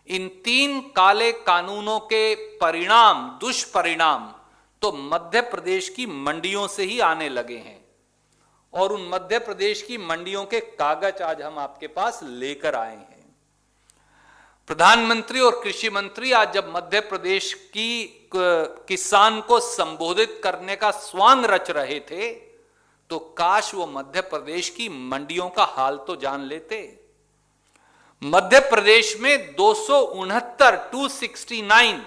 इन 3 काले कानूनों के परिणाम, दुष्परिणाम तो मध्य प्रदेश की मंडियों से ही आने लगे हैं। और उन मध्य प्रदेश की मंडियों के कागज आज हम आपके पास लेकर आए हैं। प्रधानमंत्री और कृषि मंत्री आज जब मध्य प्रदेश की किसान को संबोधित करने का स्वांग रच रहे थे, तो काश वो मध्य प्रदेश की मंडियों का हाल तो जान लेते। मध्य प्रदेश में 269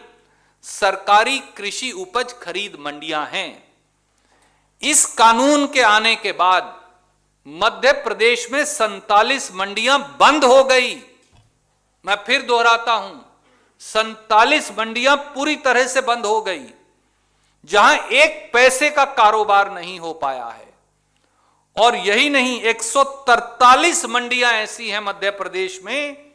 सरकारी कृषि उपज खरीद मंडियां हैं। इस कानून के आने के बाद मध्य प्रदेश में 47 मंडियां बंद हो गई। मैं फिर दोहराता हूं, 47 मंडियां पूरी तरह से बंद हो गई, जहां एक पैसे का कारोबार नहीं हो पाया है। और यही नहीं, 143 मंडियां ऐसी हैं मध्य प्रदेश में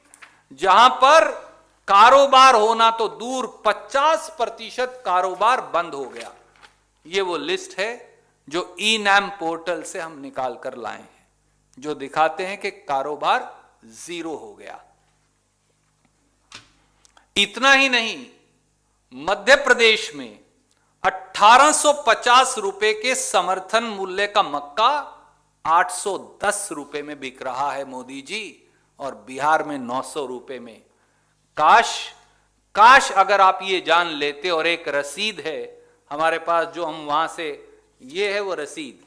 जहां पर कारोबार होना तो दूर, 50% कारोबार बंद हो गया। ये वो लिस्ट है जो ई-नैम पोर्टल से हम निकाल कर लाए हैं, जो दिखाते हैं कि कारोबार 0 हो गया। इतना ही नहीं, मध्य प्रदेश में 1850 रुपए के समर्थन मूल्य का मक्का 810 रुपए में बिक रहा है मोदी जी, और बिहार में 900 रुपए में। काश अगर आप ये जान लेते। और एक रसीद है हमारे पास जो हम वहां से, ये है वो रसीद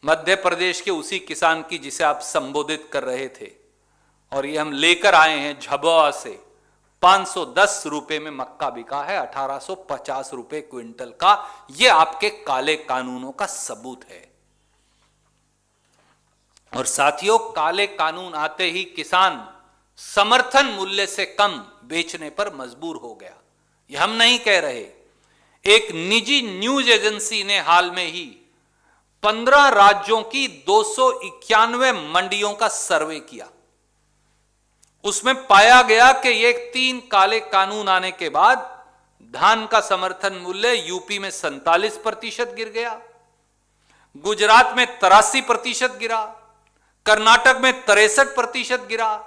मध्य प्रदेश के उसी किसान की जिसे आप संबोधित कर रहे थे, और ये हम लेकर आए हैं झाबुआ से। 510 रुपए में मक्का बिका है, 1850 रुपए क्विंटल का। ये आपके काले कानूनों का सबूत है। और साथियों, काले कानून आते ही किसान समर्थन मूल्य से कम बेचने पर मजबूर हो गया। यह हम नहीं कह रहे। एक निजी न्यूज एजेंसी ने हाल में ही 15 राज्यों की 291 मंडियों का सर्वे किया। उसमें पाया गया कि ये 3 काले कानून आने के बाद धान का समर्थन मूल्य यूपी में 47% गिर गया, गुजरात में 83% गिरा, कर्नाटक में 63% गिरा,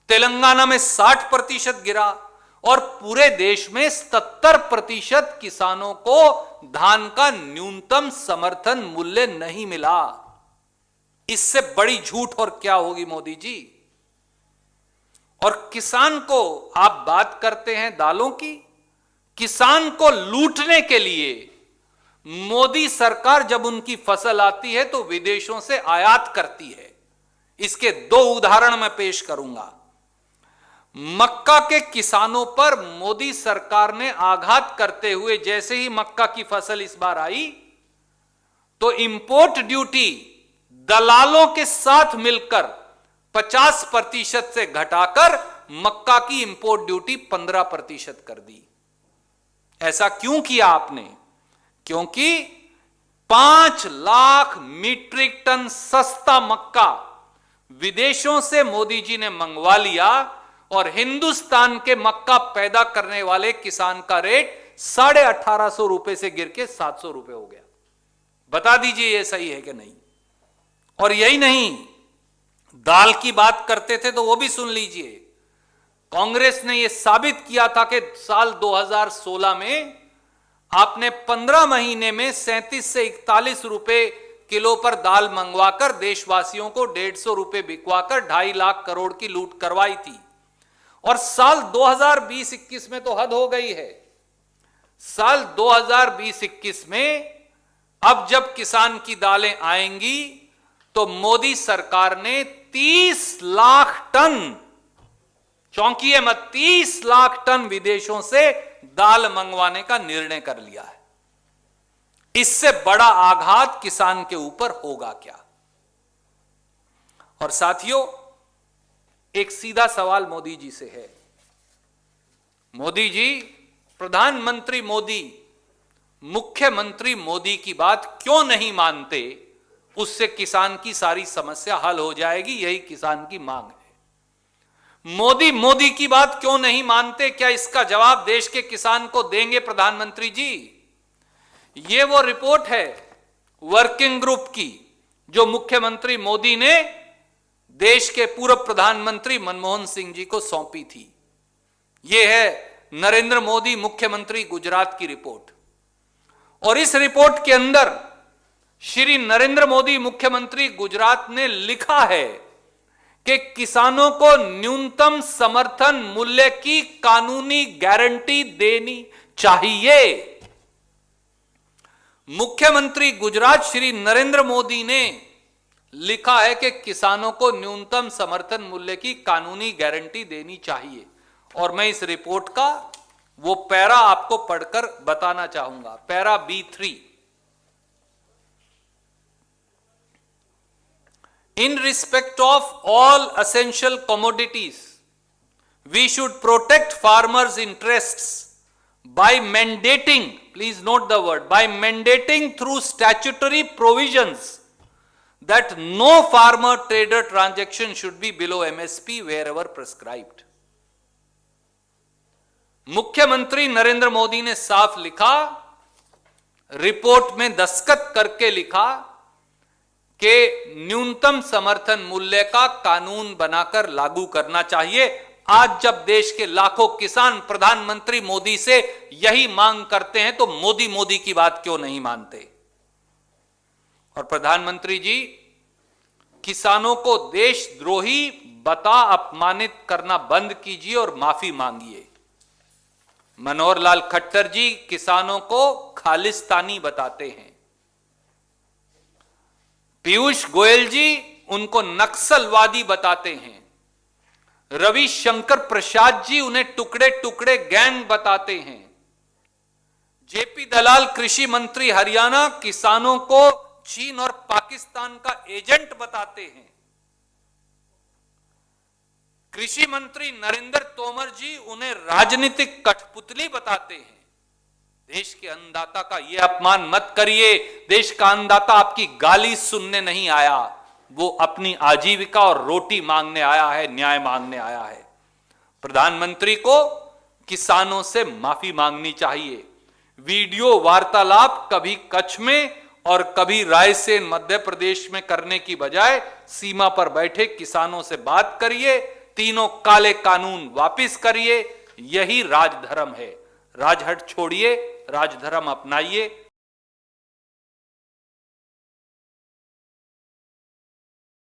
तेलंगाना में 60% गिरा, और पूरे देश में 77% किसानों को धान का न्यूनतम समर्थन मूल्य नहीं मिला। इससे बड़ी झूठ और क्या होगी मोदी जी। और किसान को आप बात करते हैं दालों की। किसान को लूटने के लिए मोदी सरकार जब उनकी फसल आती है तो विदेशों से आयात करती है। इसके 2 उदाहरण मैं पेश करूंगा। मक्का के किसानों पर मोदी सरकार ने आघात करते हुए, जैसे ही मक्का की फसल इस बार आई तो इंपोर्ट ड्यूटी दलालों के साथ मिलकर 50% से घटाकर मक्का की इंपोर्ट ड्यूटी 15% कर दी। ऐसा क्यों किया आपने? क्योंकि 5 लाख मीट्रिक टन सस्ता मक्का विदेशों से मोदी जी ने मंगवा लिया, और हिंदुस्तान के मक्का पैदा करने वाले किसान का रेट 1850 रुपए से गिर के 700 रुपए हो गया। बता दीजिए ये सही है कि नहीं। और यही नहीं, दाल की बात करते थे तो वो भी सुन लीजिए। कांग्रेस ने यह साबित किया था कि साल 2016 में आपने 15 महीने में 37 से 41 रुपए किलो पर दाल मंगवाकर देशवासियों को 150 रुपए बिकवाकर 2.5 लाख करोड़ की लूट करवाई थी। और साल 2020-21 में तो हद हो गई है। साल 2020-21 में अब जब किसान की दालें आएंगी तो मोदी सरकार ने 30 लाख टन, चौंकिए मत, 30 लाख टन विदेशों से दाल मंगवाने का निर्णय कर लिया है। इससे बड़ा आघात किसान के ऊपर होगा क्या? और साथियों, एक सीधा सवाल मोदी जी से है। मोदी जी, प्रधानमंत्री मोदी, मुख्यमंत्री मोदी की बात क्यों नहीं मानते? उससे किसान की सारी समस्या हल हो जाएगी, यही किसान की मांग है। मोदी की बात क्यों नहीं मानते? क्या इसका जवाब देश के किसान को देंगे प्रधानमंत्री जी? ये वो रिपोर्ट है वर्किंग ग्रुप की जो मुख्यमंत्री मोदी ने देश के पूर्व प्रधानमंत्री मनमोहन सिंह जी को सौंपी थी। यह है नरेंद्र मोदी मुख्यमंत्री गुजरात की रिपोर्ट। और इस रिपोर्ट के अंदर श्री नरेंद्र मोदी मुख्यमंत्री गुजरात ने लिखा है कि किसानों को न्यूनतम समर्थन मूल्य की कानूनी गारंटी देनी चाहिए। मुख्यमंत्री गुजरात श्री नरेंद्र मोदी ने लिखा है कि किसानों को न्यूनतम समर्थन मूल्य की कानूनी गारंटी देनी चाहिए। और मैं इस रिपोर्ट का वो पैरा आपको पढ़कर बताना चाहूंगा। Para B3, in respect of all essential commodities, we should protect farmers' interests by mandating, please note the word, by mandating through statutory provisions that no farmer trader transaction should be below MSP wherever prescribed. मुख्यमंत्री नरेंद्र मोदी ने साफ लिखा, report में दस्तखत करके लिखा कि न्यूनतम समर्थन मूल्य का कानून बनाकर लागू करना चाहिए। आज जब देश के लाखों किसान प्रधानमंत्री मोदी से यही मांग करते हैं तो मोदी की बात क्यों नहीं मानते? और प्रधानमंत्री जी, किसानों को देशद्रोही बता अपमानित करना बंद कीजिए और माफी मांगिए। मनोहर लाल खट्टर जी किसानों को खालिस्तानी बताते हैं। पीयूष गोयल जी उनको नक्सलवादी बताते हैं। रविशंकर प्रसाद जी उन्हें टुकड़े टुकड़े गैंग बताते हैं। जेपी दलाल कृषि मंत्री हरियाणा किसानों को चीन और पाकिस्तान का एजेंट बताते हैं। कृषि मंत्री नरेंद्र तोमर जी उन्हें राजनीतिक कठपुतली बताते हैं। देश के अन्नदाता का यह अपमान मत करिए। देश का अन्नदाता आपकी गाली सुनने नहीं आया, वो अपनी आजीविका और रोटी मांगने आया है, न्याय मांगने आया है। प्रधानमंत्री को किसानों से माफी मांगनी चाहिए। वीडियो वार्तालाप कभी कच्छ में और कभी रायसेन मध्य प्रदेश में करने की बजाय सीमा पर बैठे किसानों से बात करिए। तीनों काले कानून वापिस करिए। यही राजधर्म है। राजहट छोड़िए, राजधर्म अपनाइए।